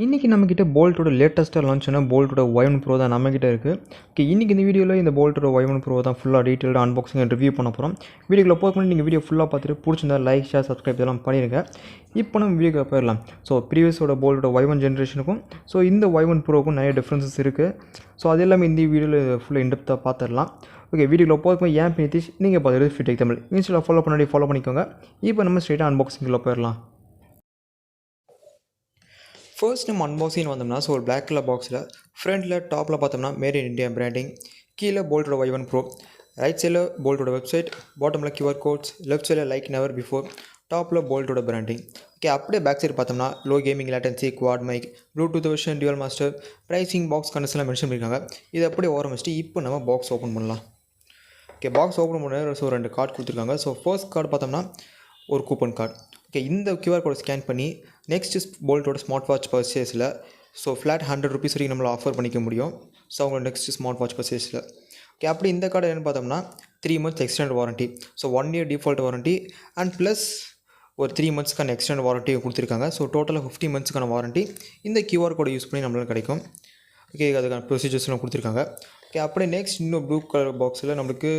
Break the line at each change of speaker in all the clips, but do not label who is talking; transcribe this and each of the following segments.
இன்றைக்கி நம்மக்கிட்ட போல்ட்டோட லேட்டஸ்ட்டாக லான்ச் ஆன போல்ட்டோட Y1 Pro தான் நம்மக்கிட்ட இருக்குது. ஓகே, இன்றைக்கி இந்த வீடியோவில் இந்த போல்ட்டோட Y1 Pro தான் ஃபுல்லாக டீட்டெயில்டாக அன்பாக்சிங் அண்ட் ரிவ்யூ பண்ண போகிறோம். வீடியோக்குள்ள போகிறதுக்கு நீங்கள் வீடியோ ஃபுல்லாக பார்த்துட்டு பிடிச்சிருந்தா லைக், ஷேர், சப்ஸ்கிரைப் இதெல்லாம் பண்ணிடுங்க. இப்போ நம்ம வீடியோக்குள்ள போயிடலாம். ஸோ ப்ரீவியஸோட போல்ட்டோட Y1 ஜென்ரேஷனுக்கும் இந்த Y1 Proக்கும் நிறைய டிஃப்ரென்சஸ் இருக்குது. ஸோ அது எல்லாமே இந்த வீடியோவில் ஃபுல்லாக இன்டெப்த்தாக பார்த்துடலாம். ஓகே, வீடியோவில் போகிறதுக்கு ஏன் நிதிஷ், நீங்கள் பார்த்துட்டு Fewtech Tamil இன்ஸ்டாவில் ஃபாலோ பண்ணிக்கோங்க. இப்போ நம்ம ஸ்ட்ரெயிட்டாக அன்பாக்சிங்கில் போயிடலாம். ஃபர்ஸ்ட் நம்ம அன்பாக்சிங் வந்தோம்னா ஒரு பிளாக் கலர் பாக்ஸில் ஃப்ரண்ட்டில் டாப்பில் பார்த்தோம்னா மேட் இன் இந்தியா பிராண்டிங், கீழே போல்ட்டோட Y1 Pro, ரைட் சைடில் போல்ட்டோட வெப்சைட், பாட்டமில் QR கோட்ஸ், லெஃப்ட் சைடில் லைக் நெவர் பிஃபோர், டாப்பில் போல்ட்டோட பிராண்டிங். ஓகே, அப்படியே பேக் சைடு பார்த்தோம்னா low gaming, latency, quad mic, Bluetooth version, dual master, pricing, box கண்டென்ட்ஸ்லாம் மென்ஷன் பண்ணியிருக்காங்க. இது அப்படியே ஓரம் வச்சுட்டு இப்போ நம்ம பாக்ஸ் ஓப்பன் பண்ணலாம். ஓகே, பாக்ஸ் ஓப்பன் பண்ண ரெண்டு கார்டு கொடுத்துருக்காங்க. ஃபர்ஸ்ட் கார்டு பார்த்தோம்னா ஒரு கூப்பன் கார்டு. ஓகே, இந்த QR கோடை ஸ்கேன் பண்ணி நெக்ஸ்ட் போல்ட்டோட ஸ்மார்ட் வாட்ச் பர்ச்சேஸில் ஃப்ளாட் ₹100 வரைக்கும் நம்மளை ஆஃபர் பண்ணிக்க முடியும். அவங்களோட நெக்ஸ்ட் ஸ்மார்ட் வாட்ச் பர்ச்சேஸில். ஓகே, அப்படி இந்த கார்டு என்னென்னு பார்த்தோம்னா 3 months extend warranty, 1 year default warranty and plus ஒரு 3 monthsக்கான எக்ஸ்டெண்ட் வாரண்ட்டி கொடுத்துருக்காங்க. டோட்டலாக 50 monthsக்கான வாரண்ட்டி இந்த QR கோடை யூஸ் பண்ணி நம்மளுக்கு கிடைக்கும். ஓகே, அதுக்கான ப்ரொசீஜர்ஸ்லாம் கொடுத்துருக்காங்க. ஓகே, அப்படியே நெக்ஸ்ட் இன்னும் ப்ளூ கலர் பாக்ஸில் நம்மளுக்கு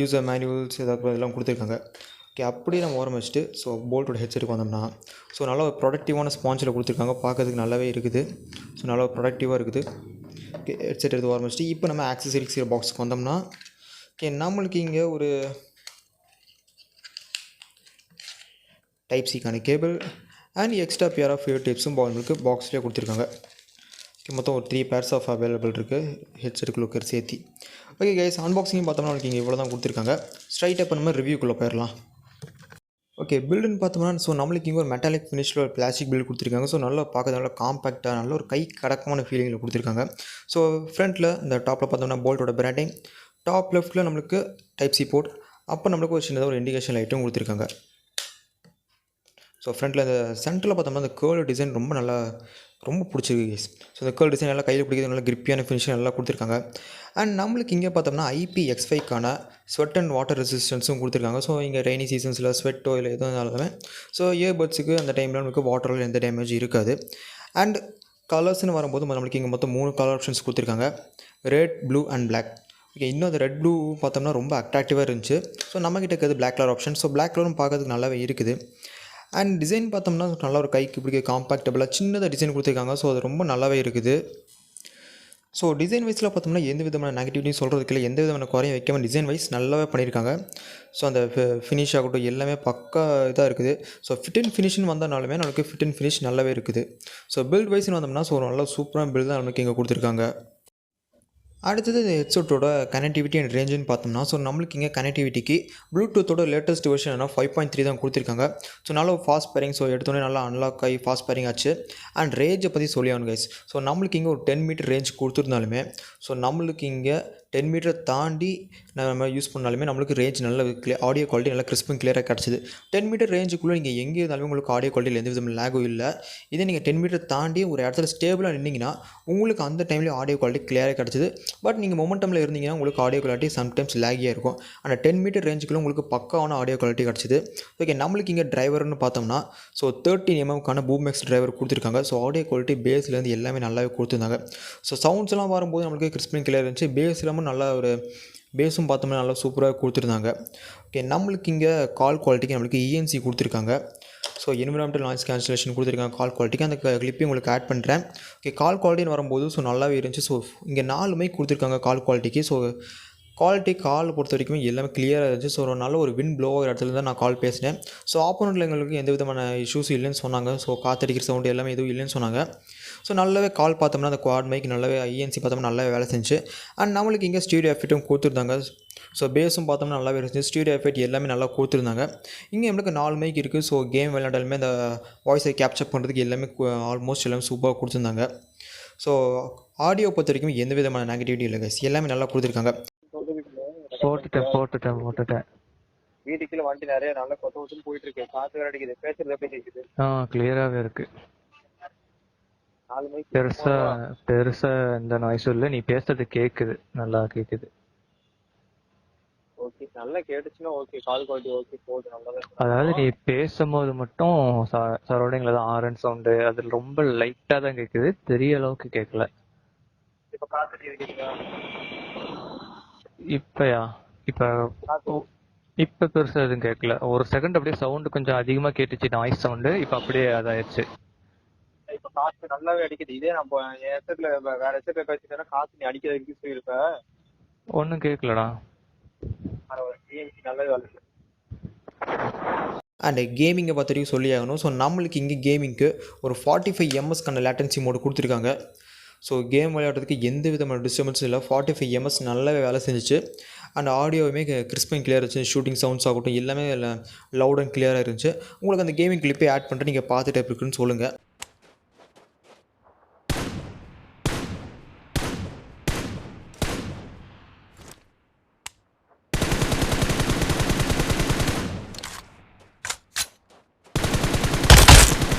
யூசர் மேனுவல்ஸ் இதெல்லாம் கொடுத்துருக்காங்க. ஓகே, அப்படியே நம்ம ஓரம் வச்சுட்டு போல்ட்டோட ஹெட்செட்டுக்கு வந்தோம்னா நல்ல ஒரு ப்ரொடக்டிவான ஸ்பான்ஸில் கொடுத்துருக்காங்க. பார்க்கறதுக்கு நல்லாவே இருக்குது. நல்லா ப்ரொடக்டிவாக இருக்குது. ஓகே, ஹெட்செட் எடுத்து ஓரம் வச்சுட்டு இப்போ நம்ம ஆக்சசரிஸ் பாக்ஸுக்கு வந்தோம்னா ஓகே, நம்மளுக்கு இங்கே ஒரு டைப் சிக்கான cable and extra pair of ear டிப்ஸும் நம்மளுக்கு பாக்ஸ்லேயே கொடுத்துருக்காங்க. மொத்தம் ஒரு 3 pairs ஆஃப் அவைலபிள் இருக்குது ஹெட்செட்டுக்குள்ளே சேர்த்தி. ஓகே கைஸ், அன்பாக்சிங் பார்த்தோம்னா உங்களுக்கு இங்கே இவ்வளோ தான் கொடுத்துருக்காங்க. ஸ்ட்ரைட்டாக இப்போ நம்ம ரிவ்யூக்குள்ளே போயிடலாம். ஓகே, பில்டுன்னு பார்த்தோம்னா நம்மளுக்கு இங்கே ஒரு மெட்டாலிக் ஃபினிஷில் ஒரு பிளாஸ்டிக் பில்டு கொடுத்துருக்காங்க. நல்லா பார்க்கறது நல்லா காம்பேக்டாக நல்ல ஒரு கை கடக்கமான ஃபீலிங்கில் கொடுத்துருக்காங்க. ஃப்ரண்ட்டில் இந்த டாப்பில் பார்த்தோம்னா போல்ட்டோட பிராண்டிங், டாப் லெஃப்ட்டில் நம்மளுக்கு டைப் சி போர்ட், அப்போ நம்மளுக்கு ஒரு சின்னதாக ஒரு இண்டிகேஷன் லைட்டும் கொடுத்துருக்காங்க. ஃப்ரண்ட்டில் இந்த சென்டரில் பார்த்தோம்னா அந்த கேர்ள் டிசைன் ரொம்ப பிடிச்சிருக்கு கைஸ். இந்த கேர்ள் டிசைன் நல்லா கையில் பிடிக்கிறது நல்லா கிரிப்பியான ஃபினிஷிங் நல்லா கொடுத்துருக்காங்க. அண்ட் நம்மளுக்கு இங்கே பார்த்தோம்னா IPX5க்கான ஸ்வெட் அண்ட் வாட்டர் ரெசிஸ்டன்ஸும் கொடுத்துருக்காங்க. இங்கே ரெய்னி சீசன்ஸில் ஸ்வெட்டோ இல்லை எதுவும் இருந்தாலுமே இயர்பட்ஸுக்கு அந்த டைமில் நமக்கு வாட்டரில் எந்த டேமேஜ் இருக்காது. அண்ட் கலர்ஸ்னு வரும்போது நம்மளுக்கு இங்கே மொத்தம் 3 கலர் ஆப்ஷன்ஸ் கொடுத்துருக்காங்க, red, blue and black. Okay, இன்னும் அந்த ரெட் ப்ளூ பார்த்தோம்னா ரொம்ப அட்ராக்டிவாக இருந்துச்சு. நம்மக்கிட்ட இருக்கிறது பிளாக் கலர் ஆப்ஷன். பிளாக் கலரும் பார்க்கறதுக்கு நல்லாவே இருக்குது. அண்ட் டிசைன் பார்த்தோம்னா நல்லா ஒரு கைக்கு பிடிக்க காம்பேக்டபிளாக சின்னதாக டிசைன் கொடுத்துருக்காங்க. அது ரொம்ப நல்லாவே இருக்குது. டிசைன் வைஸில் பார்த்தோம்னா எந்த விதமான நெகட்டிவிட்டியும் சொல்கிறதுக்கு இல்லை, எந்த விதமான குறையும் வைக்காமல் டிசைன் வைஸ் நல்லாவே பண்ணியிருக்காங்க. அந்த ஃபினிஷ் ஆகட்டும் எல்லாமே பக்கா இதாக இருக்குது. ஃபிட் அண்ட் ஃபினிஷ்னு வந்தனாலுமே நமக்கு ஃபிட் அண்ட் ஃபினிஷ் நல்லாவே இருக்குது. பில்ட் வைஸ்னு வந்தோம்னா ஒரு நல்ல சூப்பரான பில்ட் தான் நமக்கு இங்கே கொடுத்துருக்காங்க. அடுத்தது இந்த ஹெட்செட்டோட கனெக்டிவிட்டி அண்ட் ரேஞ்சுன்னு பார்த்தோம்னா நம்மளுக்கு இங்கே கனெக்டிவிட்டிக்கு ப்ளூடூத்தோட லேட்டஸ்ட் வெர்ஷன் 5.3 தான் கொடுத்துருக்காங்க. நல்ல ஃபாஸ்ட் பேரிங். எடுத்தோடனே நல்லா அன்லாக் ஆகி ஃபாஸ்ட் பேரிங் ஆச்சு. அண்ட் ரேஞ்சை பற்றி சொல்லி ஆகணும் கைஸ். நம்மளுக்கு இங்கே ஒரு 10 மீட்டர் ரேஞ்ச் கொடுத்துருந்தாலுமே நம்மளுக்கு இங்கே 10 மீட்டர் தாண்டி நம்ம யூஸ் பண்ணாலுமே நம்மளுக்கு ரேஞ்ச் நல்ல ஆடியோ குவாலிட்டி நல்லா கிறிஸ்பும் கிளியராக கிடச்சிது. 10 மீட்டர் ரேஞ்சுக்குள்ளே நீங்கள் எங்கே இருந்தாலுமே உங்களுக்கு ஆடியோ குவாலிட்டியில் எந்த விதமான லேகும் இல்லை. இதே நீங்கள் 10 மீட்டர் தாண்டி ஒரு இடத்துல ஸ்டேபிளாக நின்றிங்கன்னா உங்களுக்கு அந்த டைம்லேயே ஆடியோ குவாலிட்டி கிளியராக கிடச்சிது. பட் நீங்கள் மொமெண்டமில் இருந்தீங்கன்னா உங்களுக்கு ஆடியோ குவாலிட்டி சம்டைம்ஸ் லேகியாக இருக்கும். ஆனால் 10 மீட்டர் ரேஞ்சுக்குள்ளே உங்களுக்கு பக்காவான ஆடியோ குவாலிட்டி கிடச்சிது. ஓகே, நம்மளுக்கு இங்கே டிரைவர்னு பார்த்தோம்னா 13 mmக்கான பூமெக்ஸ் டிரைவர் கொடுத்துருக்காங்க. ஆடியோ குவாலிட்டி பேஸ்லேருந்து எல்லாமே நல்லாவே கொடுத்துருந்தாங்க. சவுண்ட்ஸ்லாம் வரும்போது நம்மளுக்கு கிறிஸ்பிங் கிளியர் இருந்துச்சு. பேஸ் இல்லாமல் நல்லா ஒரு பேஸும் பார்த்தோம்னா நல்லா சூப்பராக கொடுத்துருந்தாங்க. ஓகே, நம்மளுக்கு இங்கே கால் குவாலிட்டிக்கு நம்மளுக்கு ENC கொடுத்துருக்காங்க. என்விரான்மெண்டல் நாய்ஸ் கேன்சலேஷன் கொடுத்துருக்காங்க கால் குவாலிட்டிக்கு. அந்த கிளிப்பையும் உங்களுக்கு ஆட் பண்ணுறேன். ஓகே, கால் குவாலிட்டின்னு வரும்போது நல்லாவே இருந்துச்சு. இங்கே 4 மைக் கொடுத்துருக்காங்க கால் குவாலிட்டிக்கு. குவாலிட்டி கால் பொறுத்த வரைக்கும் எல்லாமே கிளியராக இருந்துச்சு. ஒரு நல்ல ஒரு வின் ப்ளோ ஆகிற இடத்துல தான் நான் கால் பேசினேன். ஆப்போனண்ட்டில் எங்களுக்கு எந்த விதமான இஷ்யூஸும் இல்லைன்னு சொன்னாங்க. காற்றடிக்கிற சவுண்டு எல்லாமே எதுவும் இல்லைன்னு சொன்னாங்க. நல்லாவே கால் பார்த்தோம்னா அந்த குவாட் மைக் நல்லாவே ENC பார்த்தோம்னா நல்லாவே வேலை செஞ்சு. அண்ட் நம்மளுக்கு இங்கே ஸ்டீரியோ எஃபெக்ட்டும் கொடுத்துருந்தாங்க. பேஸும் பார்த்தோம்னா நல்லாவே இருந்துச்சு. ஸ்டீரியோ எஃபெக்ட் எல்லாமே நல்லா கொடுத்துருந்தாங்க. இங்கே நம்மளுக்கு 4 மைக் இருக்குது. கேம் விளையாண்டாலுமே அந்த வாய்ஸை கேப்சர் பண்ணுறதுக்கு எல்லாமே ஆல்மோஸ்ட் எல்லாமே சூப்பராக கொடுத்துருந்தாங்க. ஆடியோ பொறுத்த வரைக்கும் எந்த விதமான நெகட்டிவிட்டி இல்லை கைஸ், எல்லாமே நல்லா கொடுத்துருக்காங்க.
போட்டுட்டேன்
வீட்டுக்குள்ள வண்டி நிறைய நல்லா கொத்து போயிட்டு இருக்கு. காத்து வேற அடிக்குது. பேசுறது எப்படி கேக்குது?
கிளியராவே இருக்கு. பெருசா எந்த நாய்ஸும் இல்லை. நீ பேசுறது கேக்குது, நல்லா கேக்குது.
ஓகே, நல்லா கேட்டுச்சுன்னா ஓகே, கால் குவாலிட்டி ஓகே போகுது, நல்லா தான்
அதாவது நீ
இருக்கு.
பேசும்போது மட்டும் சரௌண்டிங்ல தான் ஆரன் சவுண்டு, அது ரொம்ப லைட்டா தான் கேக்குது, பெரிய அளவுக்கு கேட்கல.
இப்ப காத்துட்டு இருக்கீங்களா?
இப்பயா? இப்ப
காத்து
ஓ, இப்ப பெருசா எதுவும் கேட்கல. ஒரு செகண்ட் அப்படியே சவுண்ட் கொஞ்சம் அதிகமா கேட்டுச்சு, நாய்ஸ் சவுண்டு. இப்ப அப்படியே அதாயிருச்சு.
இப்ப காத்து நல்லாவே அடிக்குது. இதே நம்ம என் ஹெட்செட்ல வேற ஹெட்செட்ல பேசிட்டேன்னா காத்து நீ அடிக்கிற வரைக்கும் சொல்லியிருப்ப.
ஒன்னும் கேட்கலடா.
நல்லாவே வேலை.
அண்ட் கேமிங்கை பொறுத்த வரைக்கும் சொல்லி ஆகணும். ஸோ நம்மளுக்கு இங்கே கேமிங்க்கு ஒரு 45 எம்எஸ்க்கான லேட்டன்சி மோடு கொடுத்துருக்காங்க. ஸோ கேம் விளையாடுறதுக்கு எந்த விதமான டிஸ்டர்பன்ஸும் இல்லை. 45 எம்எஸ் நல்லாவே வேலை செஞ்சிச்சு. அண்ட் ஆடியோவுமே கிறிஸ்ப் அண்ட் கிளியர் இருந்துச்சு. ஷூட்டிங் சவுண்ட்ஸ் ஆகட்டும் எல்லாமே லவுட் அண்ட் கிளியராக இருந்துச்சு. உங்களுக்கு அந்த கேமிங் கிளிப்பே ஆட் பண்ணிட்டு நீங்கள் பார்த்துட்டு எப்படி இருக்குன்னு சொல்லுங்கள்.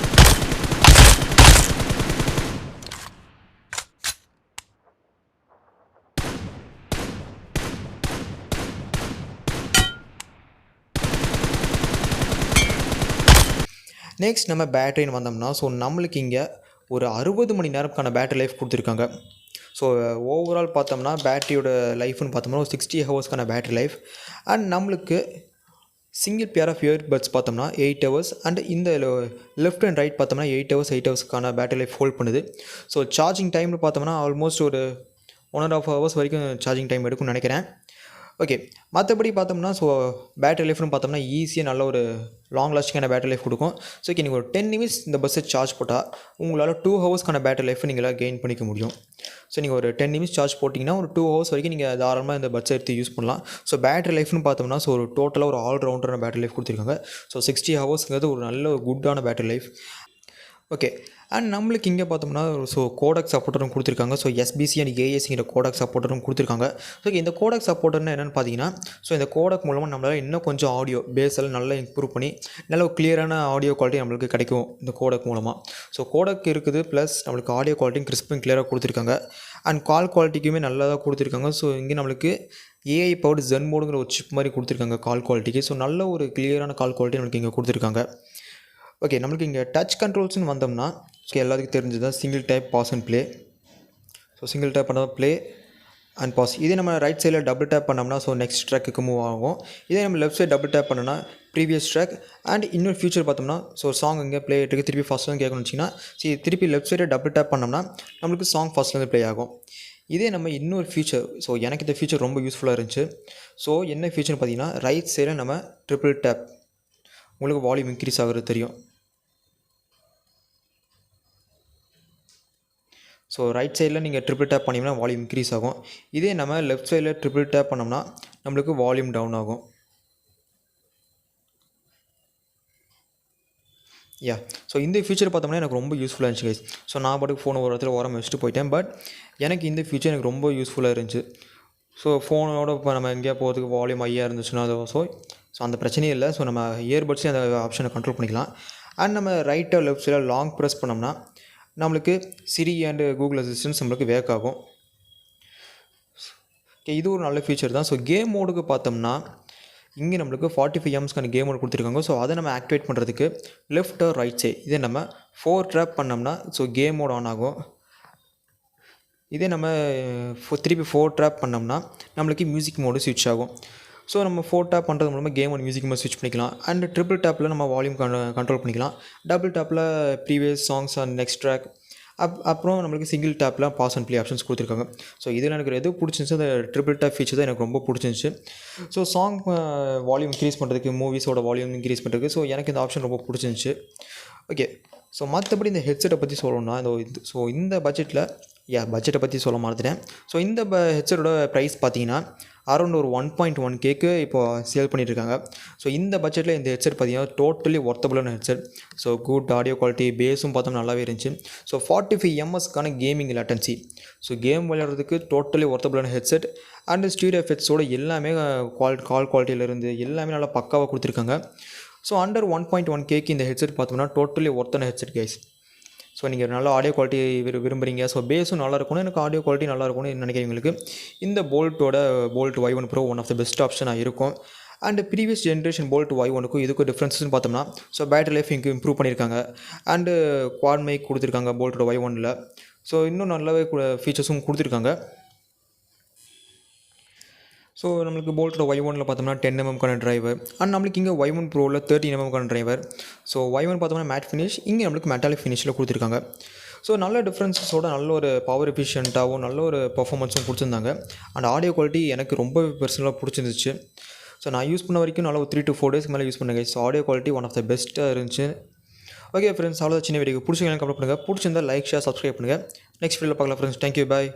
நெக்ஸ்ட் நம்ம பேட்டரின்னு வந்தோம்னா, ஸோ நம்மளுக்கு இங்கே ஒரு 60 மணி நேரம்க்கான பேட்டரி லைஃப் கொடுத்துருக்காங்க. ஸோ ஓவரால் பார்த்தோம்னா பேட்டரியோட லைஃப்னு பார்த்தோம்னா ஒரு 60 ஹவர்ஸ்க்கான பேட்டரி லைஃப். அண்ட் நம்மளுக்கு சிங்கிள் பேர் ஆஃப் இயர்பட்ஸ் பார்த்தோம்னா 8 ஹவர்ஸ். அண்ட் இந்த லெஃப்ட் அண்ட் ரைட் பார்த்தோம்னா 8 ஹவர்ஸ் 8 ஹவர்ஸ்க்கான பேட்டரி லைஃப் ஹோல்ட் பண்ணுது. ஸோ சார்ஜிங் டைம்னு பார்த்தோம்னா ஆல்மோஸ்ட் ஒரு 1.5 ஹவர்ஸ் வரைக்கும் சார்ஜிங் டைம் எடுக்கும்னு நினைக்கிறேன். ஓகே, மற்றபடி பார்த்தோம்னா ஸோ பேட்டரி லைஃப்னு பார்த்தோம்னா ஈஸியாக நல்ல ஒரு லாங் லாஸ்டிங்கான பேட்டரி லைஃப் கொடுக்கும். ஸோ ஓகே, நீங்கள் ஒரு 10 நிமிட்ஸ் இந்த பஸ்ஸை சார்ஜ் போட்டால் உங்களால் 2 ஹவர்ஸ்க்கான பேட்டரி லைஃப் நீங்கள் கெயின் பண்ணிக்க முடியும். ஸோ நீங்கள் ஒரு 10 நிமிட்ஸ் சார்ஜ் போட்டிங்கன்னா ஒரு 2 ஹவர்ஸ் வரைக்கும் நீங்கள் தாராளமாக இந்த பட்ஸை எடுத்து யூஸ் பண்ணலாம். ஸோ பேட்டரி லைஃப்னு பார்த்தோம்னா ஸோ ஒரு டோட்டலாக ஒரு ஆல்ரவுண்டரான பேட்டரி லைஃப் கொடுத்துருக்காங்க. ஸோ 60 ஹவர்ஸ்ங்கிறது ஒரு நல்ல ஒரு குட்டான பேட்டரி லைஃப். ஓகே, அண்ட் நம்மளுக்கு இங்கே பார்த்தோம்னா ஸோ கோடக் சப்போர்ட்டரும் கொடுத்துருக்காங்க. ஸோ எஸ்பிசி அண்ட் ஏஎஸ்ங்கிற கோடக் சப்போர்ட்டரும் கொடுத்துருக்காங்க. ஸோ இந்த கோடக் சப்போர்ட்டர்னா என்னென்னு பார்த்தீங்கன்னா, ஸோ இந்த கோடக் மூலமாக நம்மளால் இன்னும் கொஞ்சம் ஆடியோ பேஸில் நல்லா இம்ப்ரூவ் பண்ணி நல்ல ஒரு கிளியரான ஆடியோ குவாலிட்டி நம்மளுக்கு கிடைக்கும் இந்த கோடக் மூலமாக. ஸோ கோடக் இருக்குது, ப்ளஸ் நம்மளுக்கு ஆடியோ குவாலிட்டியும் கிறிஸ்பும் கிளியராக கொடுத்துருக்காங்க. அண்ட் கால் குவாலிட்டிக்குமே நல்லா தான் கொடுத்துருக்காங்க. ஸோ இங்கே நம்மளுக்கு ஏஐ பவர்டு ZEN மோடுங்கிற ஒரு சிப் மாதிரி கொடுத்துருக்காங்க கால் குவாலிட்டிக்கு. ஸோ நல்ல ஒரு கிளியரான கால் குவாலிட்டி நம்மளுக்கு இங்கே கொடுத்துருக்காங்க. ஓகே, நம்மளுக்கு இங்கே டச் கண்ட்ரோல்ஸ்னு வந்தோம்னா எல்லாத்துக்கும் தெரிஞ்சது தான் single tap pause and play. So single tap பண்ணால் ப்ளே அண்ட் பாஸ். இதே நம்ம ரைட் சைடில் டபுள் டேப் பண்ணோம்னா ஸோ நெக்ஸ்ட் ட்ராக்குக்கு மூவ் ஆகும். இதே நம்ம லெஃப்ட் சைட் டபுள் டேப் பண்ணோன்னா ப்ரீவியஸ் ட்ராக். அண்ட் இன்னொரு ஃபியூச்சர் பார்த்தோம்னா ஸோ சாங் இங்கே ப்ளே ஆகிட்டு திருப்பி ஃபஸ்ட்லேருந்து கேட்கணும்னு வச்சிங்கன்னா திருப்பி லெஃப்ட் சைடை டபுள் டேப் பண்ணோம்னா நம்மளுக்கு சாங் ஃபஸ்ட்லேருந்து ப்ளே ஆகும். இதே நம்ம இன்னொரு ஃபியூச்சர், ஸோ எனக்கு இந்த ஃபியூச்சர் ரொம்ப யூஸ்ஃபுல்லாக இருந்துச்சு. ஸோ என்ன ஃபியூச்சர்னு பார்த்தீங்கன்னா ரைட் சைடில் நம்ம ட்ரிபிள் டேப், உங்களுக்கு வால்யூம் இன்க்ரீஸ் ஆகிறது தெரியும். ஸோ ரைட் சைடில் நீங்கள் ட்ரிபிள் டேப் பண்ணிங்கன்னா வால்யூம் இன்க்ரீஸ் ஆகும். இதே நம்ம லெஃப்ட் சைடில் ட்ரிபிள் டேப் பண்ணோம்னா நம்மளுக்கு வால்யூம் டவுன் ஆகும். யா, ஸோ இந்த ஃபியூச்சர் பார்த்தோம்னா எனக்கு ரொம்ப யூஸ்ஃபுல்லாக இருந்துச்சு கைஸ். ஸோ நான் பாட்டுக்கு ஃபோனை ஒரு இடத்துல ஓரம் வச்சுட்டு போயிட்டேன். பட் எனக்கு இந்த ஃபியூச்சர் எனக்கு ரொம்ப யூஸ்ஃபுல்லாக இருந்துச்சு. ஸோ ஃபோனோட இப்போ நம்ம எங்கேயா போகிறதுக்கு வால்யூம் ஹையாக இருந்துச்சுன்னா ஸோ அந்த பிரச்சனையே இல்லை. ஸோ நம்ம இயர்பட்ஸே அந்த ஆப்ஷனை கண்ட்ரோல் பண்ணிக்கலாம். அண்ட் நம்ம ரைட்டாக லெஃப்ட் சைடில் லாங் ப்ரெஸ் பண்ணோம்னா நம்மளுக்கு சிரி அண்டு கூகுள் அசிஸ்டன்ஸ் நம்மளுக்கு வேக் ஆகும். ஓகே, இது ஒரு நல்ல ஃபீச்சர் தான். ஸோ கேம் மோடுக்கு பார்த்தோம்னா இங்கே நம்மளுக்கு 45 எம்ஸ்க்கான கேம் மோடு கொடுத்துருக்காங்க. ஸோ அதை நம்ம ஆக்டிவேட் பண்ணுறதுக்கு லெஃப்ட் ஆர் ரைட் சைட் இதே நம்ம 4 ட்ராப் பண்ணோம்னா ஸோ கேம் மோட் ஆன் ஆகும். இதே நம்ம திருப்பி 4 ட்ராப் பண்ணோம்னா நம்மளுக்கு மியூசிக் மோடு ஸ்விட்ச் ஆகும். ஸோ நம்ம 4 டேப் பண்ணுறது மூலமாக கேம் அண்ட் மியூசிக் மோட் ஸ்விட்ச் பண்ணிக்கலாம். அண்ட் ட்ரிபிள் டேப்பில் நம்ம வால்யூம் கண்ட்ரோல் பண்ணிக்கலாம். டபுள் டேப்பில் previous songs and next track. அப்புறம் நம்மளுக்கு சிங்கிள் டேப்பில் பாஸ் அண்ட் ப்ளே ஆப்ஷன்ஸ் கொடுத்துருக்காங்க. ஸோ இதில் எனக்கு எது பிடிச்சிருந்துச்சு அந்த ட்ரிபிள் டேப் ஃபீச்சர் தான் எனக்கு ரொம்ப பிடிச்சிருந்துச்சு. ஸோ சாங் வால்யூம் இன்க்ரீஸ் பண்ணுறதுக்கு, மூவிஸோட வால்யூம் இன்க்ரீஸ் பண்ணுறதுக்கு ஸோ எனக்கு இந்த ஆப்ஷன் ரொம்ப பிடிச்சிருந்துச்சு. ஓகே, ஸோ மற்றபடி இந்த ஹெட்செட்டை பற்றி சொல்லணும்னா இந்த பட்ஜெட்டில் பட்ஜெட்டை பற்றி சொல்ல மறந்துட்டேன். ஸோ இந்த ஹெட்செட்டோட ப்ரைஸ் பார்த்தீங்கன்னா அரௌண்ட் ஒரு 1.1K இப்போது சேல் பண்ணியிருக்காங்க. ஸோ இந்த பட்ஜெட்டில் இந்த ஹெட்செட் பார்த்தீங்கன்னா டோட்டலி ஒர்த்தபுளான headset. So good audio quality, பேஸும் பார்த்தோம்னா நல்லாவே இருந்துச்சு. ஸோ 45 எம்எஸ்க்கான கேமிங் லேட்டன்சி. ஸோ கேம் விளையாடுறதுக்கு டோட்டலி ஒர்த்தபுளான ஹெட்செட். அண்ட் ஸ்டீரியோ எஃபெக்ட்ஸோட எல்லாமே கால் குவாலிட்டியிலேருந்து எல்லாமே நல்லா பக்காவாக கொடுத்துருக்காங்க. ஸோ அண்டர் 1.1K இந்த ஹெட்செட் பார்த்தோம்னா டோட்டலி ஒர்த்தான ஹெட்செட் கைஸ். ஸோ நீங்கள் நல்ல ஆடியோ குவாலிட்டி விரும்புகிறீங்க, ஸோ பேஸும் நல்லா இருக்கணும், எனக்கு ஆடியோ குவாலிட்டி நல்லா இருக்கும்னு நினைக்கிறவங்களுக்கு இந்த Boult Y1 Pro one of the best ஆப்ஷனாக இருக்கும். அண்ட் ப்ரீவியஸ் ஜென்ரேஷன் போல்ட் Y1க்கும் இதுக்கும் டிஃப்ரென்ஸ்னு பார்த்தோம்னா, ஸோ பேட்டரி லைஃப் இங்கே இம்ப்ரூவ் பண்ணியிருக்காங்க. அண்டு குவாட் மைக் கொடுத்துருக்காங்க போல்ட்டோட Y1ல். ஸோ இன்னும் நல்லாவே ஃபீச்சர்ஸும் கொடுத்துருக்காங்க. ஸோ நம்மளுக்கு போல்ட்டோட Y1ல் பார்த்தோம்னா 10mm டிரைவர், அண்ட் நம்மளுக்கு இங்கே Y1 Proவில் 13mm driver. So Y1 பார்த்தோம்னா மேட் ஃபினிஷ், இங்கே நம்மளுக்கு மெட்டாலிக் ஃபினிஷில் கொடுத்துருக்காங்க. ஸோ நல்ல டிஃப்ரென்ஸஸோட நல்ல ஒரு பவர் எஃபிஷியண்ட்டாகவும் நல்ல ஒரு பர்ஃபார்மன்ஸும் கொடுத்துருந்தாங்க. அண்ட் ஆடியோ குவாலிட்டி எனக்கு ரொம்ப பர்சனலாக பிடிச்சிருந்துச்சு. ஸோ நான் யூஸ் பண்ண வரைக்கும் நல்லா ஒரு 3 to 4 டேஸ்க்கு மேலே யூஸ் பண்ணுங்க. So audio quality one of the பெஸ்ட்டாக இருந்துச்சு. ஓகே ஃப்ரெண்ட்ஸ், அவ்வளோ சின்ன வீடியோ பிடிச்சிங்க கமெண்ட் பண்ணுங்கள். பிடிச்சிருந்தால் லைக், ஷேர், சப்ஸ்கிரைப் பண்ணுங்கள். நெக்ஸ்ட் வீடியோவில் பார்க்கலாம் ஃப்ரெண்ட்ஸ். தேங்க்யூ, பாய்.